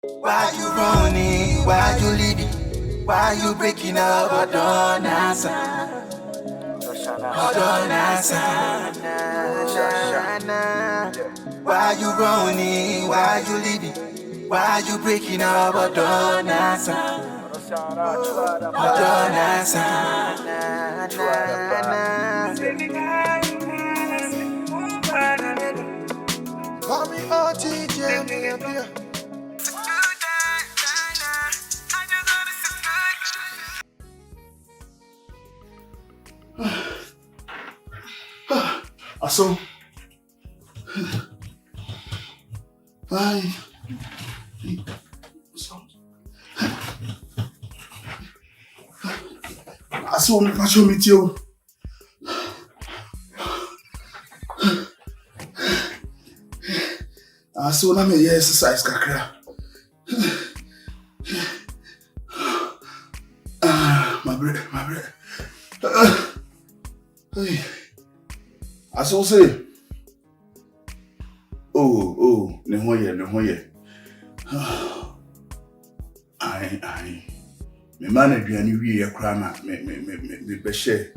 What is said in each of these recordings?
Why you running? Why you leaving? Why you breaking up? Hold on, answer. Hold on, answer. Why you running? Why you leaving? Why you breaking up? Hold on, answer. Hold on, answer. Call me OTJ, me up here. Aso. Bye. Aso, me show me too. Aso, na me exercise kakra. My breath. Hey. Aso say. Oh, ne hoye. Ai. Me man aduane wi ye kra na me be share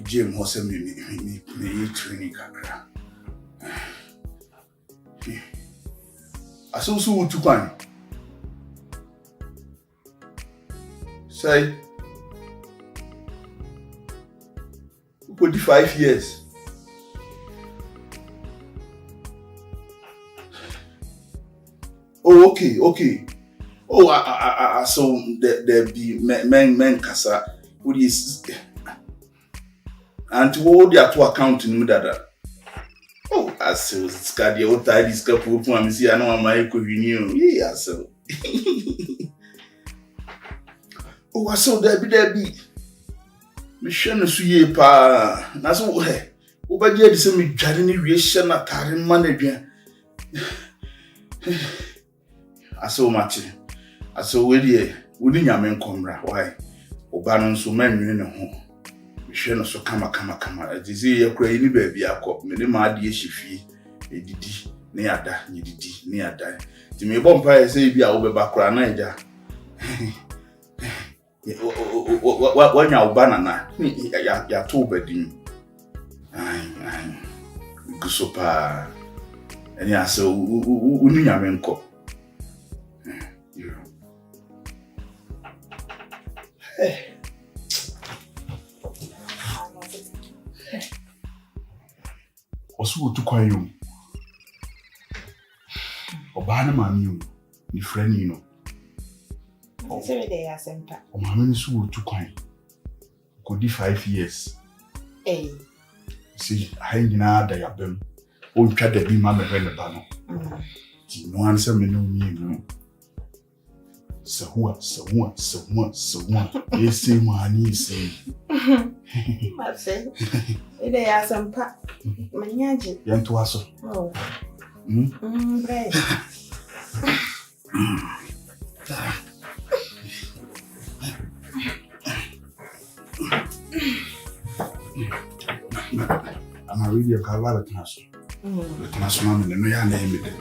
gym ho se me training kakra. Aso so wutu kwan. Say 45 years. Oh, okay. Oh, so there be men kasa. What is and what they are to account in that? Oh, I so it's got the old tidis couple of me see I know my renew. Yeah, so. Oh, I saw there be. Me share no suye pa. Na so he. Wo ba je de se me dware ne wie hye na tare ma na dwan. Aso machi. Aso we die, wo ni nyame nkomra. Why? Oba no nso manwene ne ho. Me hwe no so kama. Dizi ye kura ni ba bia akọ. Me ne ma ade ehifie. Edidi ne yada, nyididi ne yada. Ti me bom pa se bia wo be ba kura na eja. Wanya ubanana ya to bedin. Ai. Gusopa. Eni aso unu nyame nko. Osu otu kwan yo. Oba na mami yo. Ni friend you know. Say they are sempa. O mama ni so otu kwan. Ko di 5 years. See, I nyina da yabem. O ntwa da bi ma me hwe ne ba no. Ti no an se me no mi no. So what? Yes, man, say. But say, they are sempa. Manyaji. Yanto aso. Oh. Right. I'm really a cavalry class. The class man and no name it.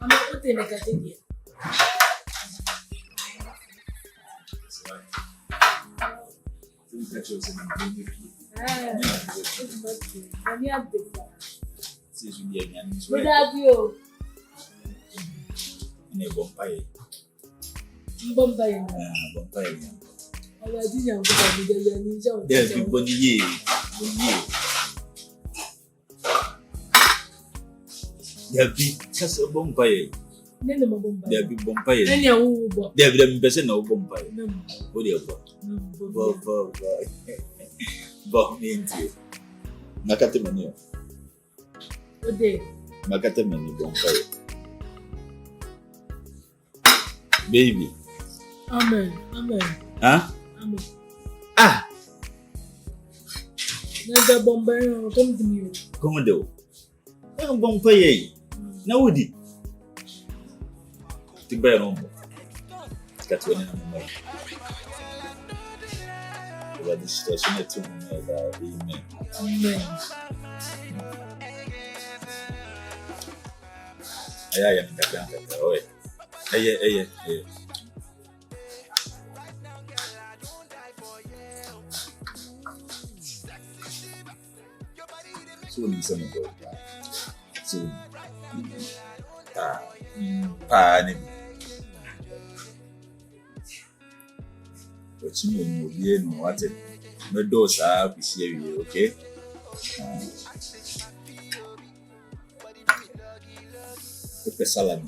I'm not putting a category. There be just a bombay. Nene mabomba. There be bombay. Nene ubo. There be them person no bombay. What do you want? Bo minti. Nakate menu. Ode. Nakate menu bombay. Baby. Amen. Huh? Amen. Ah. Nene bombay no come to me. Como deu? É bombay aí. Na udi. Ti bem não. That's when I'm away. But this situation is too much. Amen. Amen. I am the grand. Oh, hey. So when you say about so but you know no what it no doors are be here, okay? The salad.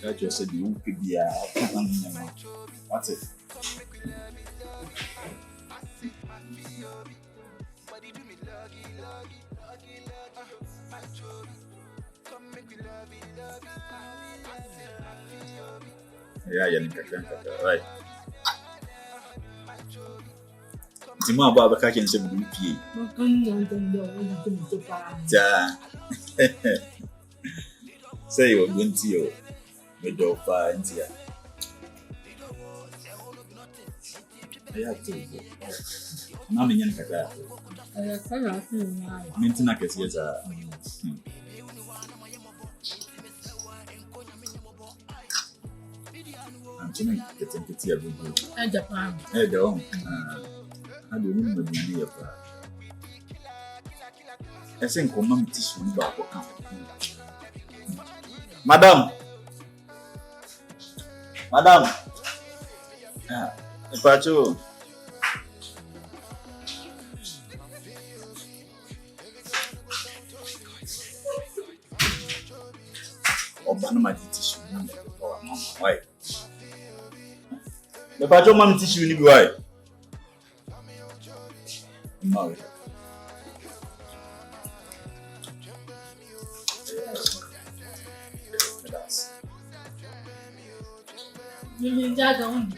That just said you could be what's it? Yeah, right. Timon Baba can say plea. Say you're going to your middle fire and here. I have to go. Now, I'm going to go. Mintina can see as a. I'm trying to get into tea every day. And Japan. Hey, don't. I don't remember the idea of that. I think I'm not teaching you about what. Madam. Pacho. Obana ma teach you. Why? The Pacho man teach you ni why? No. You just don't.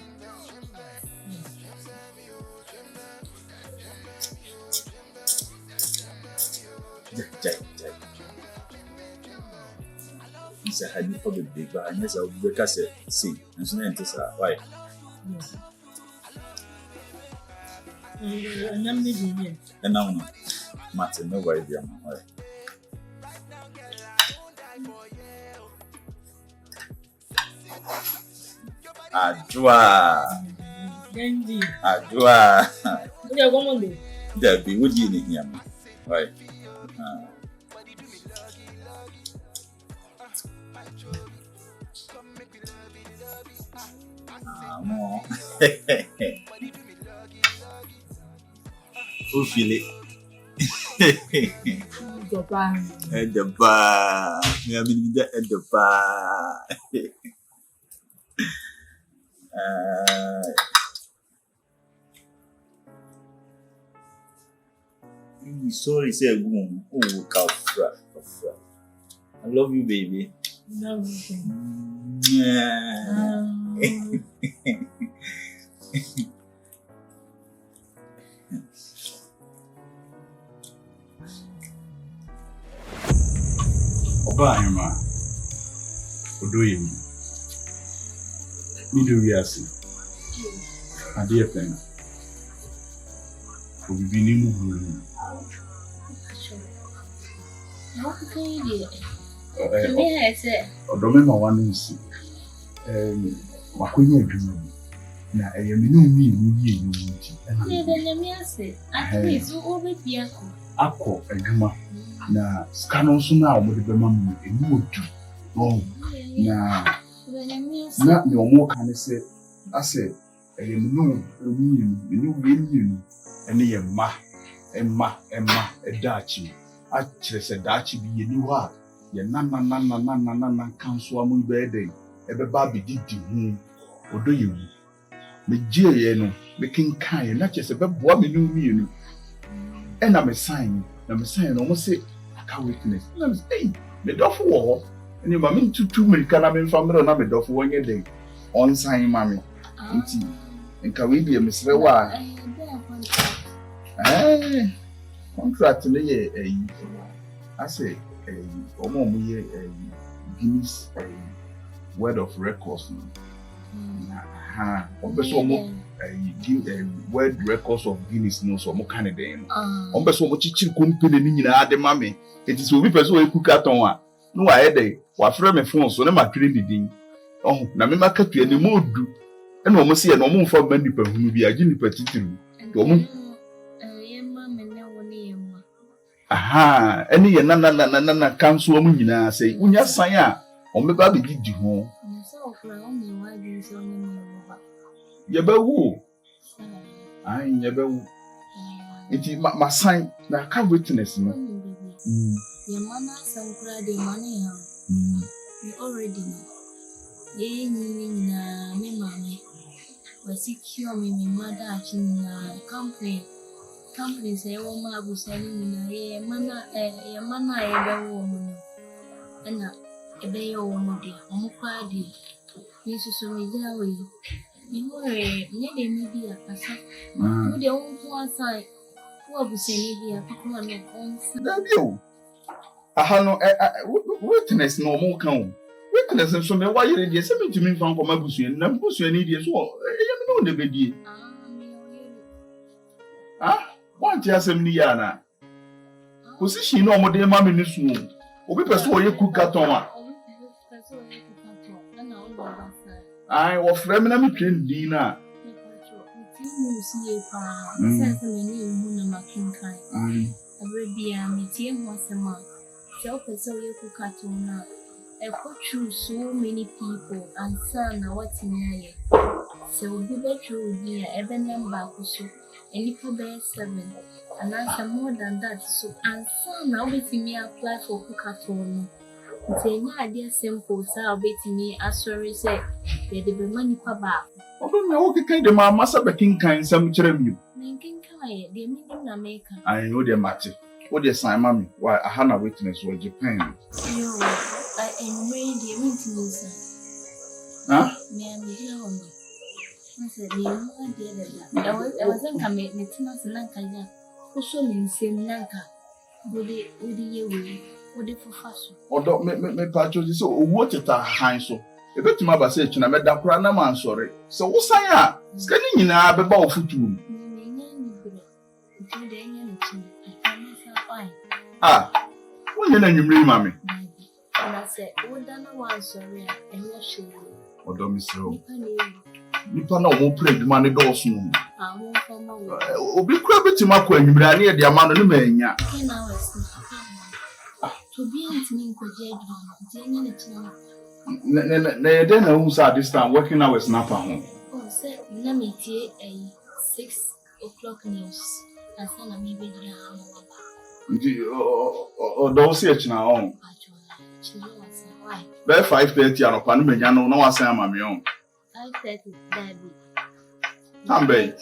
Jai. It's a hiding for the big, but I guess I'll break us a see. And so then it's why. And I'm living here. And now, Martin, no idea. Why? Adwa. What are you going to do? There be would you need him? Right. More. Who feel it? Japan. At the bar. Me have been there at the bar. Sorry, say boom. Oh, Kafra. I love you, baby. Love you. Yeah. Oba Hema. Odoyim. Midu wiase. Ade pen. Obibi ni mu huru. Odome ma wanu nsi. Makonya adwuma na eyemi no mi yi nti. Akọ adwuma na skano so na omode bema mu enu odu. No. Na me omo kan se ase eyemi no mi ene ye emma edachi a kire se dachi bi ye ni wa ye na kanso amu be den ebe ba be didi hu odo ye wu me gie ye no me kinkan ye na kire se be boa me no mienu e na me sign no mo se aka witness na me say me dofo wo ho ene ma me tutu me kana me family na me dofo wonye den on sign ma me nti nka we bi me sre wa contract no ye I say Guinness word of records. Word records of Guinness no so mo kan dem. On be so mo chichi company ni nyina de ma me. It is obi person we cook aton a. No wa dey wa frɛ me phone so na ma twere didin. Oh, na me maka tua ni mo du. E na mo se ye na mo mfa ba nipa hunu bi agi nipa titiru. To mo aha, eni ye na kanso mo nyina sei. Unya san a o me ba be gidi ho. Yebewu. Ai yebewu. Iti ma sign na ka witness no. Your man some crowd the money you already know. Ye ni na me mama. We secure me mother actually na company say wo ma bu say ni na ye mana yebewu mo no. Na ebe ye wo mo de. Omo crowd di. Ni so me ja we. Ni mo re ni de mi bi akasa. Wo de wo ko asai. Wo bu say ni bi akoko na on. Dabio. Aha no witness no mo kan. Witness so me wa yere die se me tumi fa nkoma busua na busua ni die so e me no de be die. Wan ti asem ni ya na. Position no mo de ma me ni su. Obi pese wo ye cook carton a. Ai wo frɛ me na me twin din na. So many people and son what's in here. So we be true here, even number so and you could be 7 and answer more than that. So and son now wait me apply for cookaton. It's a idea simple, so I'll bet me as sorry say the money per bar. I don't know what kind of massa baking kind some cherem. Making kind, the meaning America. I know the matter. What they sign, mammy? Why I had a witness was Japan. You I am ready the meeting. Huh? Me and me on. I said, I wasn't coming, Metinas Nanka. Also, in same Nanka. Would you would it for fashion? Or don't me patches so what at a high so. A bit to my passage and I met that crana man sorry. So what's I? Scanning in a bebau futu. Ah, when you name mammy. And I said, would done one sorry, and you're sure. Or don't miss you. You can not play the money doors no. I won't come away. Obi crab to my queen, but I need the amount of the man. To be intimate with then who's at this time working hours snapper home. Oh, sir, let me take a 6 o'clock news. I said, I may be or those here now. By 5:30 on a panumano, no one say I'm my own. 5:30, Daddy. Come back.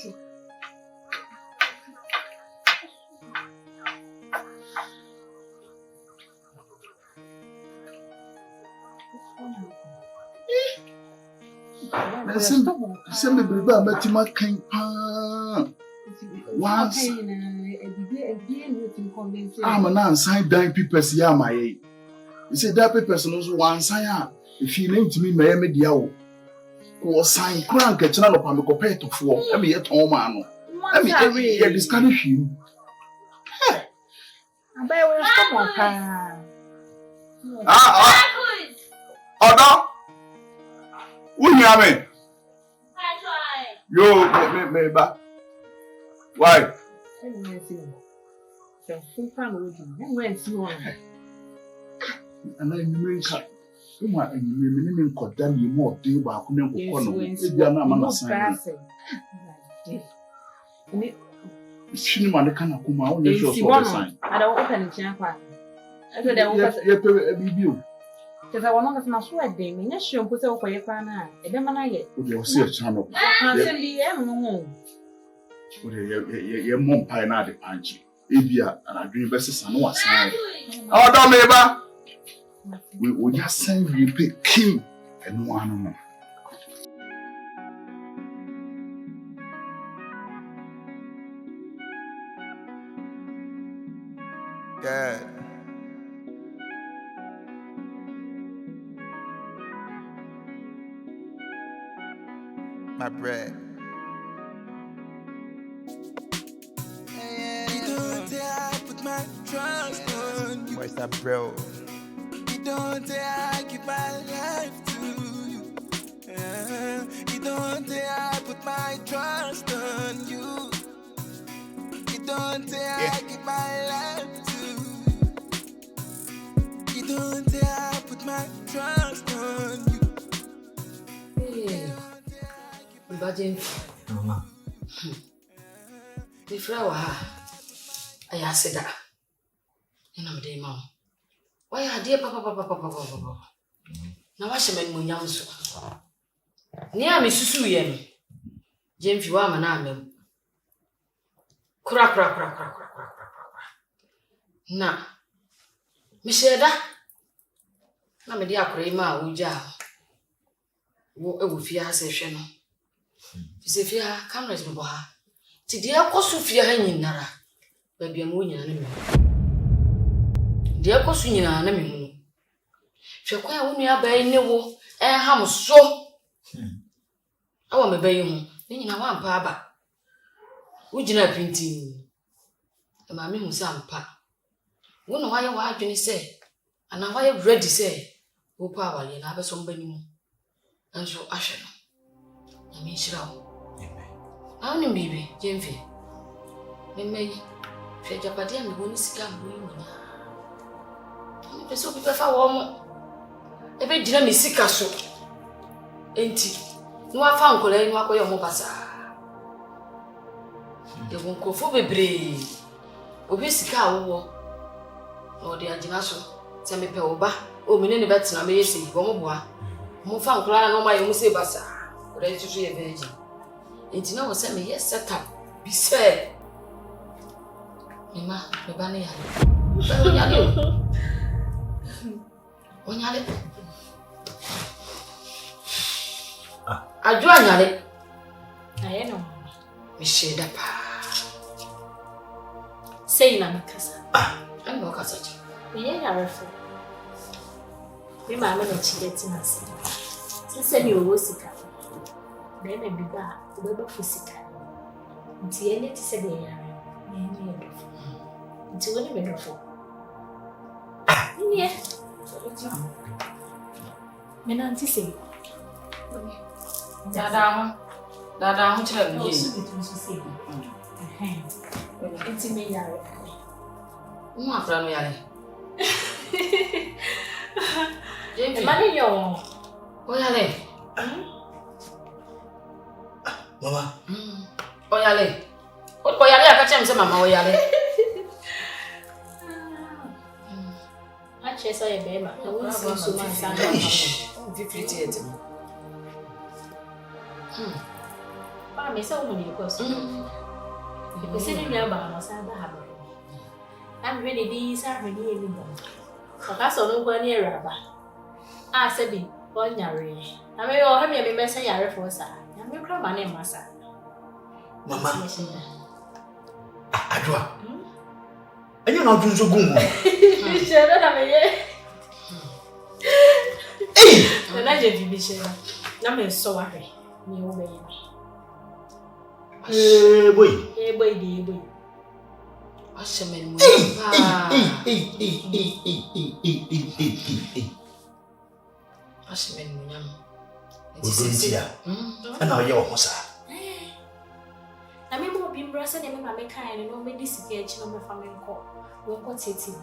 Send me baby, but you might can't once I'm an unsigned dying papers, yeah, my age. You say that papers also one sign. If you name to me, may media or sign crank a channel of Amico Pet of 4. Let me at home, man. Let me discourage you. I bet we'll stop Oda, who hear me? Yo, me back. Why? And then you make up. You might mean condemn you more day by coming she man can come out. I don't open the champagne. I said, you. Because I want to know what they mean. Yes, you'll put over your pana. I don't know yet. You'll see a channel. Your mom pie not the punchy. Ibia and I dream versus and what's oh, don't neighbor. We will just send you pick king and one. Dad. my bread. You don't say I put my trust on you. What's that, bro? You don't say I give my life to you. You don't say I put my trust on you. You don't say I give my life to you. You don't say I put my trust on you. Imagine, Mama. the flower, I said that. And I'm the mom. Why are dear papa? Now, I shall make my young so. Near me, Susu Yen. Jim, you are my name. Crack. Now, Michelle, now, my dear Crema, Uja. What a fear session. If you are cameras, Boha. Tidia Kosufia hanging Nara. Baby, I'm winning an enemy. Dear Kosunia, an enemy. If you're quite only a bay no, and ham so. I want me bay home. Then I want papa. Would you not printing? And my name was Ampa. One why you are going to say, and now I have ready say, oh, power, and have somebody more. And so Asher. I mean, Shroud. I only baby, Jemfi. May Japadi and the one is come winning. I'm so people for warm. A bit Jimmy Sikaso. Ain't it? No, I found Colin Wako Mobasa. They won't go for the brave. Obisika or the Adinaso. Semi Peoba, oh, Minnie Bets, and I may say, Gomoba. Mo found Clan on my own say Bassa. Ready to see a virgin. And you know what send me yes set up. Be said. Mima, the banner. When you are I join it. I know. Michelle Dapa. Say Namacasa. I'm not a such. We ain't a refer. We might not cheat us. Since you were sick. Then I be back, Weber Fusica. Until any said they are until any better. Yes, Menanti say, Dada, I'm telling you. It's me, Yari. My friend, Yari. The money, yo. What are they? Mama. Oyale. What Oyale? I catch him some Mama Oyale. I chase a baby. I won't see so much. I may so many because you sitting there by my side. I'm ready. These are ready. I saw no one near Rabba. I said, be one yarry. I may all have me a message for us. I'm your crab, my name, Massa. Mama. Adwa. And you're not doing so good. Shut up, the legend be sure. Number is so happy. Me obey me. Boy. What's a man? What's a man? And now you're almost. I mean, more being brass and my kind and no medication on my family call. Won't got it in.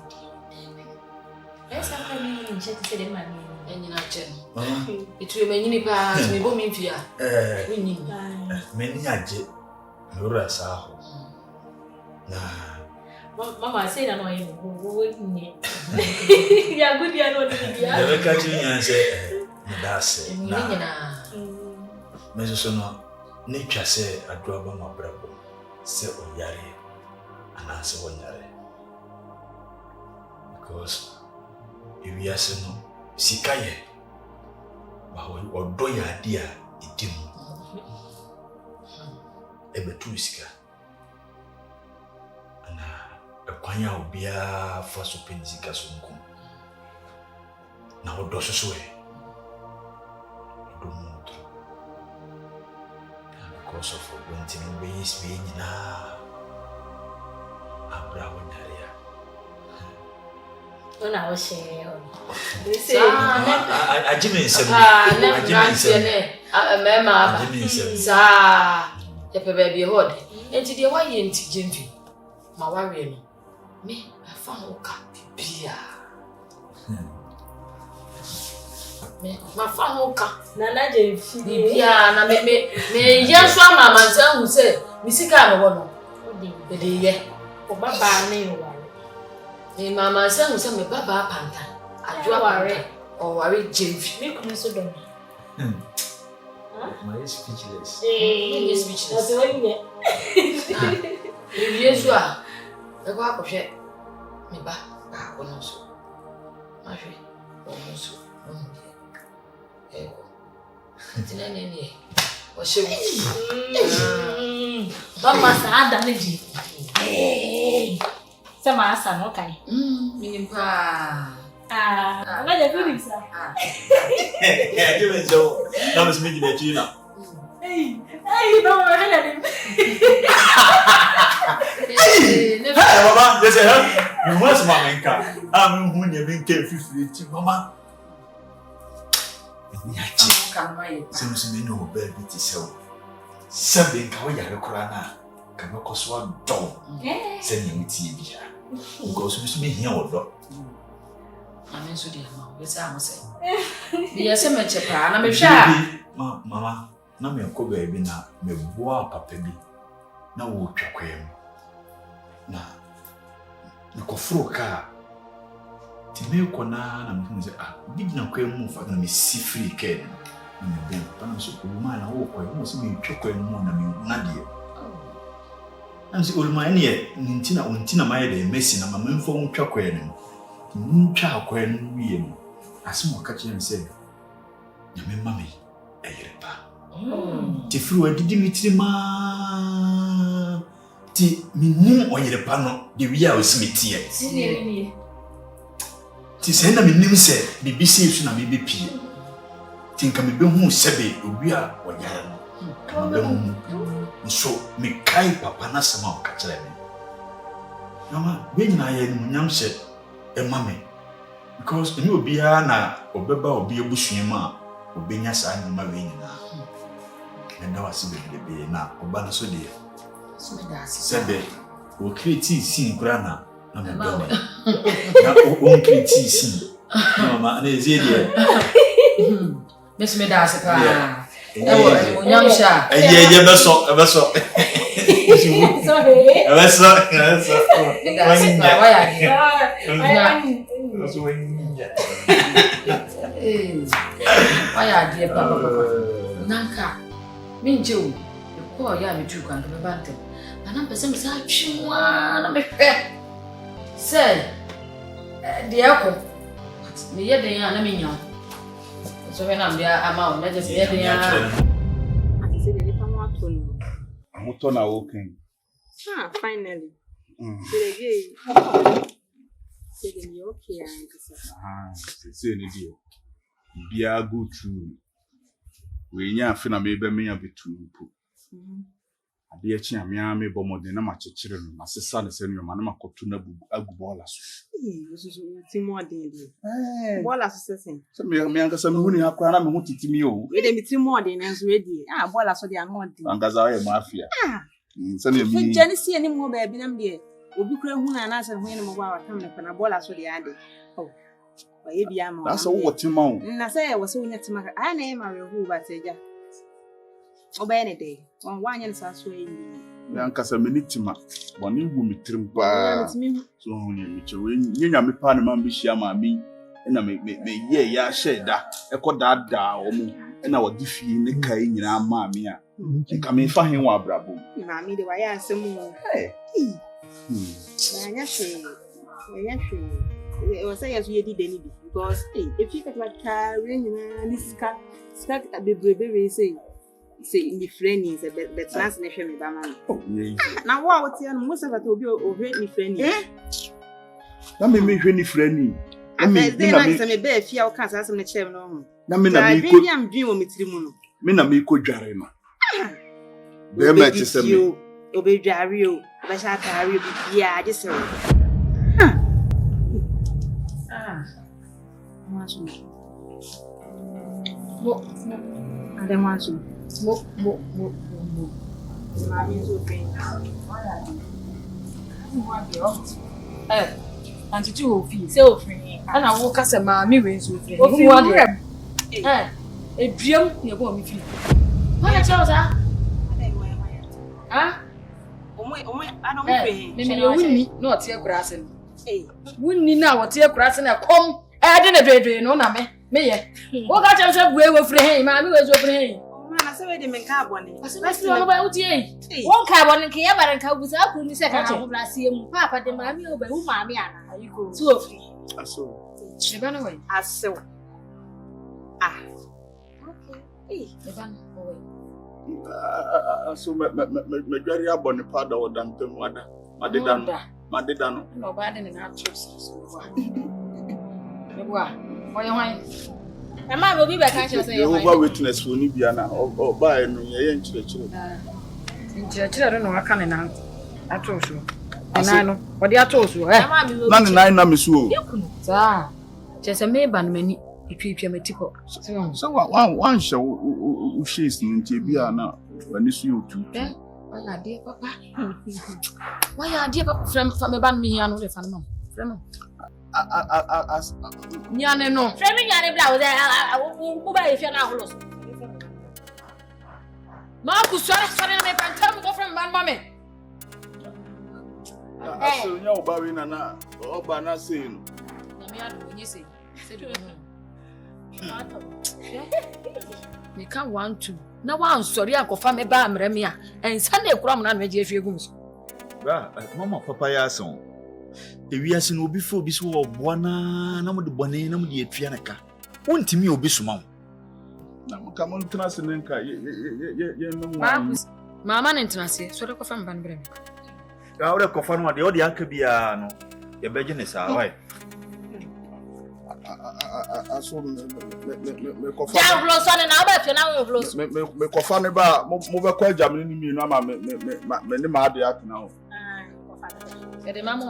Let's have a meeting and check to the money. And you're not general. It will many pass me booming fear. Winning. Many are jet. Nora Saho. Mamma said, I know him. Yeah, good, I know the never catching and say, that's it. Mrs. Nature say a drop on my bravo. Say, oh, Yari, and answer one Yari. Because if you are saying, Sikaye, but or do your idea, it dim. Ebe tu sika. And a kwanya will be a first open zika sunkum. Now, what does so? until we is being now. Abra Wanaria. When I was share. I Jimmy said, the baby hold. And to the way in Jimmy, my warrior. Me, I found a cup. My father, Nana James, na me yes, Mamma, who said, Missy Carno, the day, or Baba, name. Mamma, son, who sent me Baba Panta. I do worry or worry, James. Make me so dumb. my speechless. Speechless. Yes, you are. The walk of it. Me back, almost. My friend, almost. Tinanene o she Mama sa damage sama asa no kai minimpa na je feeling sa You mean so that was making a Gina. hey no hana ni Mama, they say, you must Mamenka. I'm who you been careful, Mama. Seems to me no baby to sell. Something can we have a corana. Can you cause one dog? Send you TV. Because we should be here or not. I mean, so dear, yes, I must say. Yes, I'm a chapter, I'm a shy. Mama, na me ko baby na me boa papa bi na wo twakwam na ko fro ka ti me ko na me say bi na kwam mu fa na me si free care na me be pa na so ko ma na wo ko mo se me twakwam mu na me na de na se oluma ene ntina ontina ma ye de mesi na mama mfo mu twakwam mu twa akwam wiye mu asimo ka kire me say ya me mama eyerepa ti fru adidi mitri ma ti minim oyerepa no de wi a osimitie ti se na minim se bibi se su na me be pie ti nka me be hu sebe obi a oyare no ka me be hu so me kai papa na sama o ka kire me mama be nyina ye no nyam se e mame because ni obi a na obeba obi ebusua ma obenya sa nyama we nyina and now I see the baby now. Obana so dear. Said they will create scene grana. I'm a dummy. Now, won't create scene. Mamma, and is it? Miss Medasa. Young sha. Yeah, ever so. sorry Ever so. Why are dear Papa? Nanka. Minjo, the poor young Duke and the Bantam. And I'm person beside you. I'm a fair. Say, the alcohol. Me yet the enemy. So when I'm there, I'm out. Let us get the I said, if I'm out to know. I'm not walking. Finally. Say the okay, Say any deal. Be a good true. We nya afina me be me abetu mpo ade achi amia me bomode na machechire no masesa ne senu ma na makoto na agu bola so ti mo den bola so sen so me angasa me huni akwa na me hu titimi o we de mi ti mo den na so we di bola so de anu den angasa ye mafia se ne mi jani si ani mo ba bi nam de obi kura hu na na se hu ne mo ba wa tam ne na bola so de ade ye bia ma that's what you want na say we so nya tima a na e ma we hu ba teja oba ne dey on wanya ne sa so yi me ankasa me nitima boni wu mitrim pa so hu ne mi chewe nyanya me pa ne ma bi hia ma mi na me ye ya sheda ekoda da o mu na wo difi ne kai nyina ma mi a nka me fa hen wa brabo ma mi de wa ya asem o nya she it was say as you did any because if you get like carrying niska be brave say in the friend is a bit translation me ba man now what you most of it will be over ni friend na me hwe ni friend me na me be fia o kan asem na chem no na me na me ko am dream o mitiri mu no me na me ko dware no Be me che se me. Obedware o, be sha tare bibia je se. Masu. Mo. Ade masu. Mo. Mami zo pe. Auntie tu ofi, se ofi. Ana wo ka se mami we zo ofi. Ofi wo de. Eduam ne bo mi fi. Wala cha oza. Ah? Omo ana mo pe. Me wunni na ote akura ase no. Wunni na ote akura ase na kom. De na dwedwe no na me ye. Wo ka cha se buwe wo fre hen, mami we zo fre hen. Mana se we de men ka abone. Ase no ba uti e. Won ka abone ke ya bare ka busa akuru ni se ka na hobra sie mu. Papa de mami o ba hu mami ana. Ayiko. Tu ofi. Aso. Ne ba no we. Aso. Ah. Ne ba no we. Aso me dwari abone pada odampem wada. Madeda no. No ba de na trips so wa. Ne wa. Oye hwan. E ma mo bi be ka che se ye hwan. Over witness for ni bia na oba enu ye nchirechire. Nchirechire no aka ne na atoso. Na no, odi atoso Na ne nine na mesu o. Sa. Che se me ba no mani itwitwa matipo. So one show u shis ni ntie bia na wani su yo tu. Why dear papa? Why dear papa from me ban me here no le fa no. From nyane no. From nyane bla wo ba e fia na holos. Ma ku sore me pantam go from man mama. Aso nya oba we na oba na say no. Na me adu onye say. Say do no. Me can want to. Na wan sori akofa me ba amre me a. Ensa na ekura mo na me je afie gum so. Ba, mama papa ya son. Ewiase no obi fo obi so oboa na mo de bone na mo de etua naka. Wontimi obi so ma. Na mo ka mo ntena se nka ye no mama na ntena se so de kofa me ban bre me. Ya ore kofa no de o de aka bia no. Ye beje ne sa why. Aso me kofa. Ja vlo so na ba fie na wo vlo so. Me kofa ne ba mo be kwa jamni ni mi no ama me ne ma ade atena ho. E de mama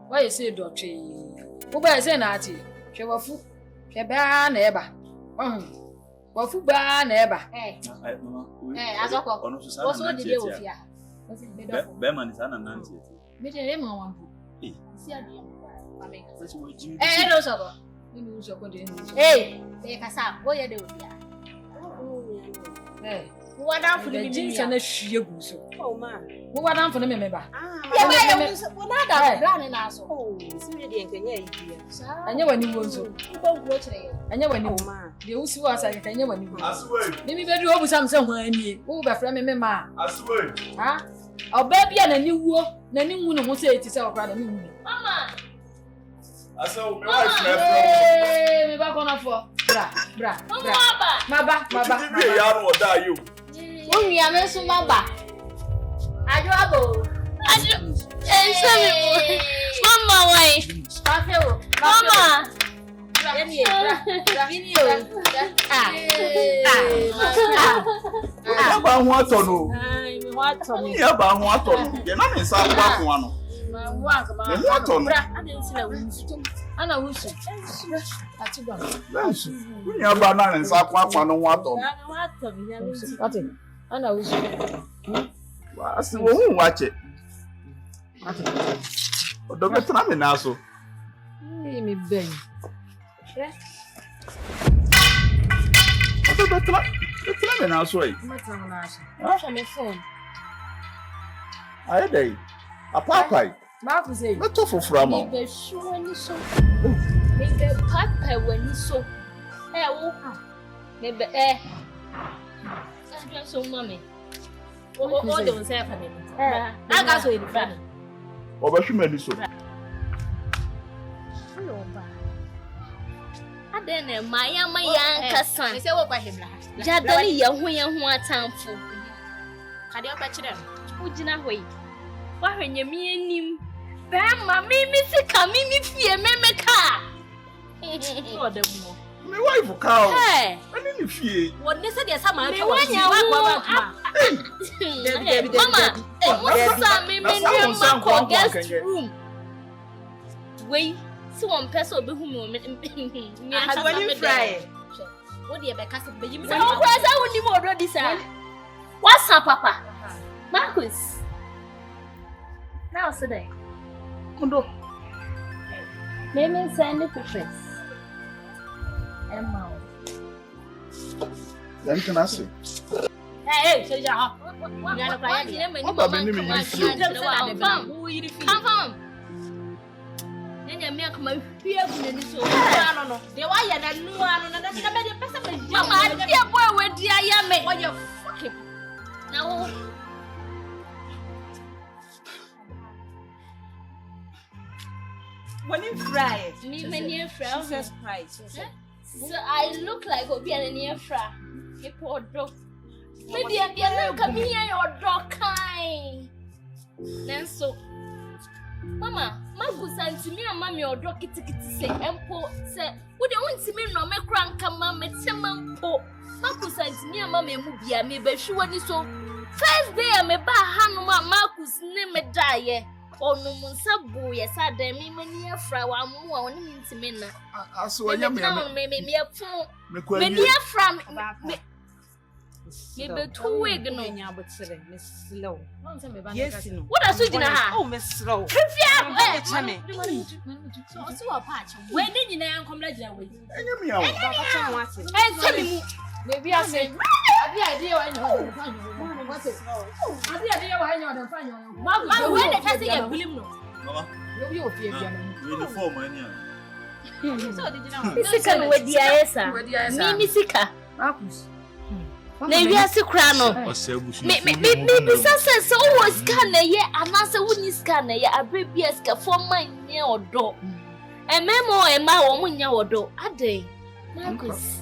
why say do twe. Wo ba say na ati. Hwe wafu. Hwe ba na eba. Wafu ba na eba. Azoko. Wo so de wo fia. Be man is ana nanti. Me de ma wangu. Si ade. No soko. Ni soko de ni. Be kasa, wo ye de wo fia. Wo wadan fu ni jinsa na hwie gu so. Oh man. Wo wadan fu ni me ba. Ya ba ye wo na da bra ne na so. Oh, si we de nkanya idea. Anya wani wo so. Wo glo kire ye. Anya wani wo. De wo si wo asa ka anya wani wo. Aswe. Ni mi be du obu sam se ho ani. Wo be fra me ma. Aswe. Ha? Oba bia na ni wuo, na ni wu ne ho se eti se okra na ni wu. Mama. Aso me wife na me ba kona fo. Bra. Mama. Maba. Ti bi ya no da you. Wo nua me so maba. Ajo abo. Mama why? Afewo. Mama. Yeni bra. Vini o. Ya ba hu ato no. Ai, me wa to me. Ya ba hu ato no. Ye na me sa kwa ko ano. Ma wa ka ma. Me hu ato no. Adensi na wusu. Ana wusu. Atiba. Lansu. Unya ba na nsa kwa no hu ato no. Wa to me ya wusu. Ati. Ana wusu. Wa asi wo hu wache. Ati. Odo betra me na so. Me ben. Odo betra me na so ai. Mata na so. Watch my phone. Aye dai. Apapai. Ma ku say. Me to fofura ma. Me be sure ni so. Me be papa wani so. Wo me be Ajo so mama. O de on say fa me. Aga so e di fa. Obahwe mani so. Adene maya nkasa. Se wo kwa hebla. Jadani ye ho atamfo. Kade o pa kire. Ugina hoi. Wa hwenye mi anim. Ba ma mi sika mi fie meme ka. Me wife ka o. Eh. ni fie. What they say there's some man. Mama, what's guest room? Wait, so one person be whom me I will fry. What do you be cast be you? So I won't even already say. What's up, Papa? Marcus. Now today. Kondo. Name send the pictures. Emma. Then can I say? Hey, so ya. Come home. Me come fear in this no. They why ya no Mama, dear boy, where dear ya me. What you fucking. Now. When you fry it. Me near fry. Jesus Christ. So I look like Obi and near fry. You poor dog. Me dear come here your dog kind. Then so Mama, Marcus and to me and Mammy or dog kitty say empo say would they want to me no me crank mama me tempo. Marcus and to me and Mammy mubia me be sure ni so. First day I me ba hanuma Marcus name me die. Oh no munsabu yes I dem me near fra wa mu a oni me ntime na. Aso anya me me afun. Me near from me be 2 weeks no. Yes no. What are you doing ha? Oh Miss Slow. Chame. So patch. When did you na come like that way? anya me awo. Eh tell me maybe I say abi idea why no. What is? Abi idea why no find you. Mama when the person you believe no. Mama. You be ofie bia na. Uniform anya. So did you know? Sika we dia esa. Me sika. Marcus. Na wi ase kra no. Me sense so was scan ye anase woni scan ye abrebia sika for man ye odo. Ememo ema wo munya odo. Adey. Marcus.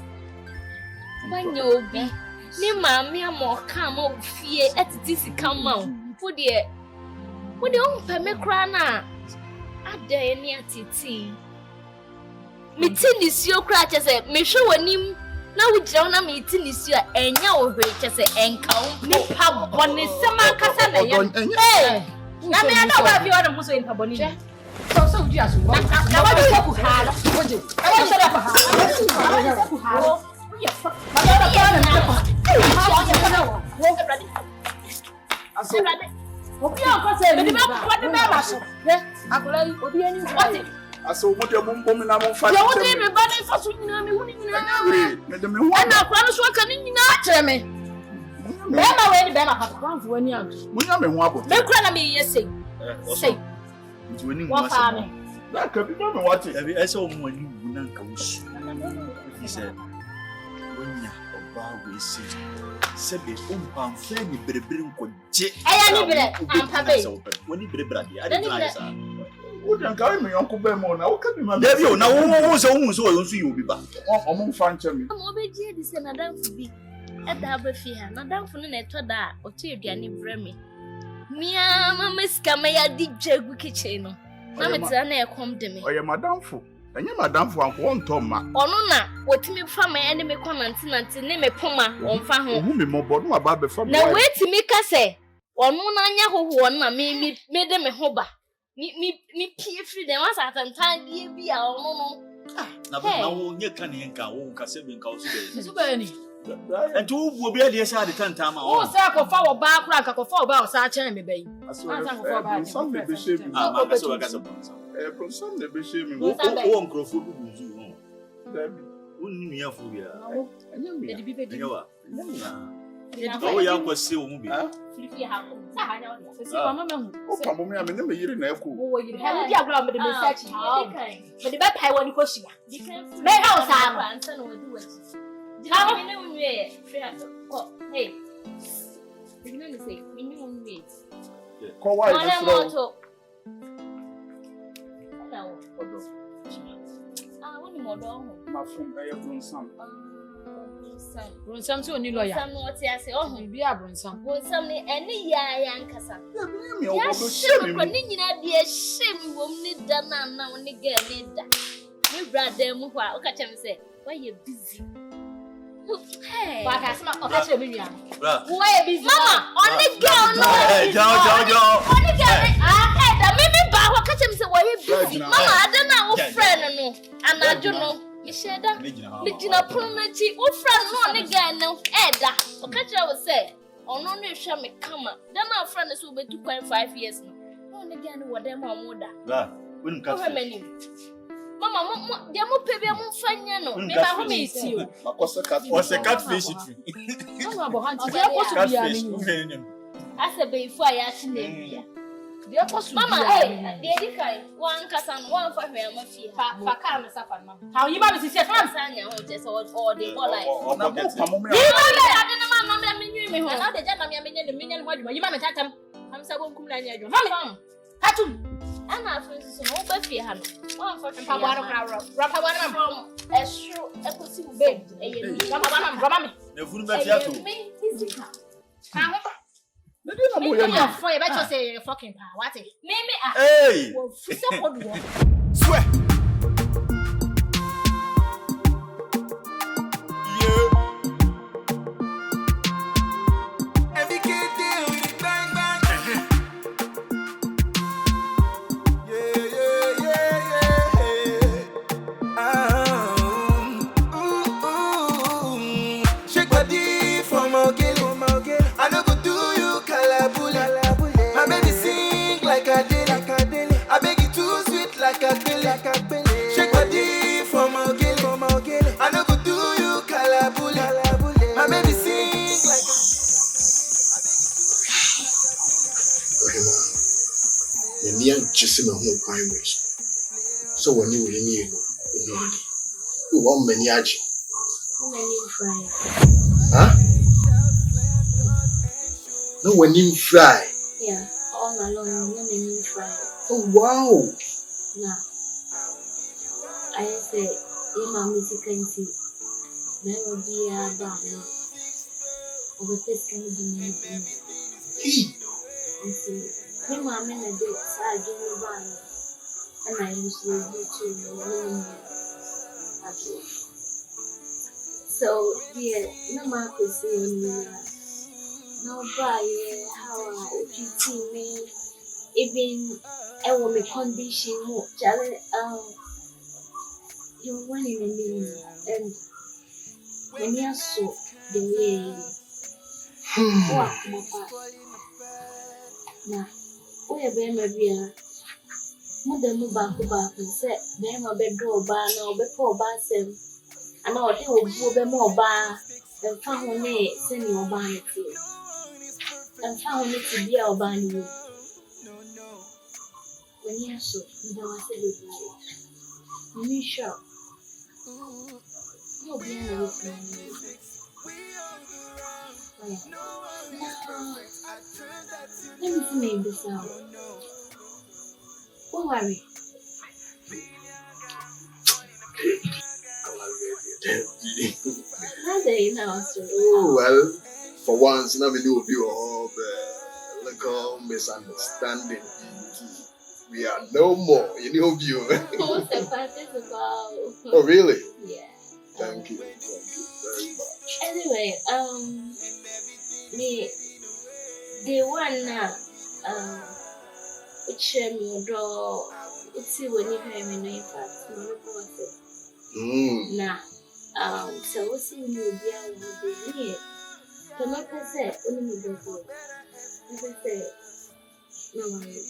Manya obi. Ni maami amoka ma ofie etiti sika ma wo. Wo de on pa me kra na. Adey ni atiti. Me tini sio kra chese me hwe wanim na wujira na me tini sio enya ohwe chese enka wo ni pa bone sema kasa na ye. Eh. Na me na wa bi wa dem so enka bone ni. So wudi aso. Na wa bi ku hala. Oje. E wa so da pa hala. Ku hala. Aso mo de mo na mo fa. Yo de me ba na fa so nyina me huni nyina. Me de me ho. Na kwa no so ka ni nyina kire me. Be ma we ni be ma papa kwan fo ani ag. Mo nya me ho abo. Me kura na me ye sei. Sei. Nti woni mu Wa fa me. Na ka bi no me wate. Abi ese o mo ani wu na nka wo su. He said, "Wonya oba we si. Sebe umpa mfa ni berebere nkoje." Aya ni bere ampa be. Woni berebere de. Ade try sa. Wo de nka me yonko be mo na wo ka bi ma. Debi o na wo so hu so yo nso yi obi ba. O mo mfa nche me. Mo be ji edi se na danfo bi. E da ba fi ha. Na danfo no na eto da o to eduane bre me. Mia mama ska me ya di jegu kitchen no. Na me tira na e kom de me. Oye madamfo. Enye madamfo anko won to ma. Ono na wotimi fa me ene me kwanante ne me poma wonfa ho. Ohu me mobo no aba be fa me. Na wetimi ka se ono na anya hoho na me de me ho ba. Me pie free dem was atantan die bi a ono no. Na wo nye kan ye nka wo ka se be nka wo so be. So ba ni. Ento wo bu obi ade sa de tantan ma. O se akofa wo ba kura ka kofa wo ba o sa kire me bayi. Some be shame. Ma ka so ka so. Some be shame. Wo nkrofo bu buzu ho. Dabi. Wonni mi afo bia. Enye me. Edi bi be di. Enyewa. Wo ya kwase wo mu bi. Flifi ha ko. Sa ha nya wo. Se mama me hu. O pa mo me ame ne me yire na eko. Wo yiri. Ha di agora me de message. Me de be pai woni ko shia. Me ha o sa ba ansa na wodi wachi. Jina me ne unwe free ha ko. Hey. Jina ni say me ne unwe. Ko wa Ona is slow. moto. Woni modo ho. Ma fun e bronsam. Bronsam so ni lawyer. Sam no ti ase oh Bi a bronsam. Bronsam ni eni ya nkasa. Me o Ya go shim ko ni nyina bi e shim wom ni da na woni girl ni da. Me brother mu kwa o ka chem say why you busy. Hey. But I smell okay to me. Why busy? Mama, on the girl no. John. On the girl. Hey, that me ba what catch him say why you busy? Mama, I don't know what friend no. And I don't know. Me share that. Me jina pronounce what friend no the girl no. Eh da. O catch I was say. Ono no hwe me kama. Then my friend is over 2.5 years now. No the girl no what them amoda. La, when cut. Mama, they mo pay be mo fanya no. Me ba ho me iti o. Was a catfish tree. Mama bo hanti. They supposed to be Catfish. As a baby for ya chinebia. They supposed to be. Mama, hey, they dikai. One kasan, one for me ma fie. Fa ka me safa mama. How you ba me sisi fa Sanya ho just all the whole life. Na mo pamo me. You ma me me ho. na de jana me nya ho adwuma. You ma me tatam. Am sa bon kum na nya adwuma. Mama. Hatum. Ana afin so no ba fie ha no. One for Pa bo aro kra ro. Rapa bo aro from esro ekosi be. Mama me. Na funu be fiato. Me physical. Ka ho. Na dey na mo ya ni. For you better say fucking pa. What it? Me Hey. Wo fuse podwo. Swear. Shake body for my girl. I no go do you calabule. My baby sing like a Nyan Jessima home primary. So when you will need who want many aji? Huh? No when you fry. Yeah, all along, no many fry. Oh wow. Now, I say, in my music can see, there will be a banner of a fish can be made. And see, my mamma and I did side in the banner, and I used to do to so, yeah, no man could see me. No, buy how you see me, even. I will make condition more challenge. You're one in a million, and when you're so the way walk my part. Now, we are very maybe mother move back and say, then my bedroom bar now before bar sem. And now they will move more bar and found me send your banner and found it to be our banner. When you're so, you don't want to do it. You sure? You'll be in the with me. Let me make this out. Don't worry. How do you know, sir? Oh, well, for once, now we know you all the little misunderstanding. We are no more in your view. What's the party about? Oh, really? Yeah. Thank you very much. Anyway, the one now, which me draw, see when you hear me, no, in fact, now, so what's in you be able to be here? So, like I said, only me go. Like I said, no worry.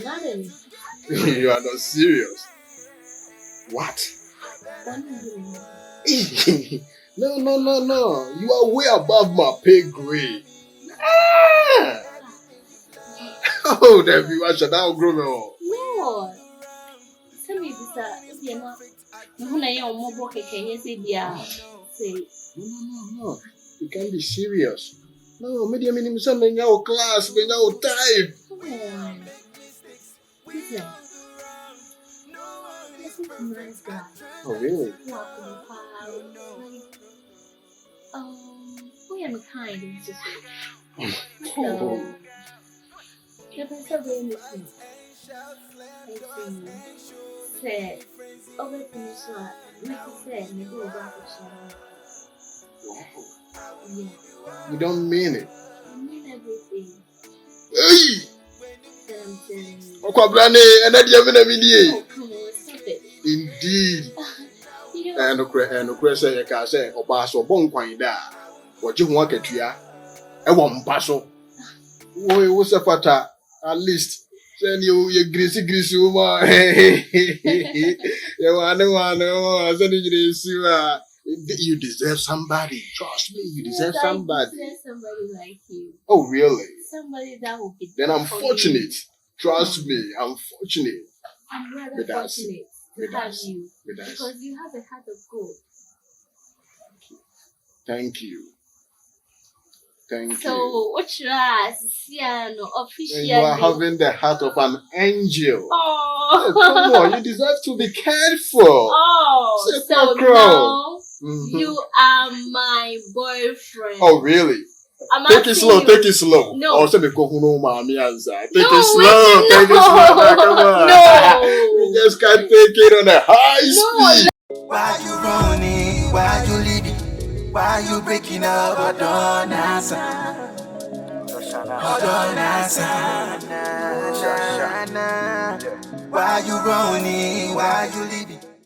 Not really. You are not serious. What? No. You are way above my pay grade. Ah! Oh, Debbie, I should now grow me up. No. Tell me this, if you're not, you're more book, can you say, No. You can't be serious. No, medium minimum something our class, when our time. Come on. Listen. This is a nice guy. Oh, really? We are kind. Oh. You're so very listening. Say, over to me, so make it say, me go back to Wow. Yeah. You don't mean it. I mean everything Hey! that I'm telling you. Okwabrane, and that you mean Oh, come on, stop it. Indeed. You know, And the say, you can say, Obaso Bonquanda. What you want to ya? I want Paso. Oh, it was a fata. At least. Send you greasy woman. You want to send you. You deserve somebody. Trust me, you deserve somebody. I deserve somebody like you. Oh, really? Somebody that will be. Then I'm fortunate. Trust me, I'm fortunate. I'm rather fortunate to have you because you have a heart of gold. Thank you. So, what officially? You are having the heart of an angel. Oh, come on, you deserve to be cared for. Oh, so now you are my boyfriend. Oh, really? Take it slow. No. Oh, say me go no mommy answer. Take No, it slow. Take it slow. Come on. No. You just can't take it on a high speed. Why you running? Why you leaving? Why you breaking up? I don't answer. I don't answer. Why you running? Why you leaving?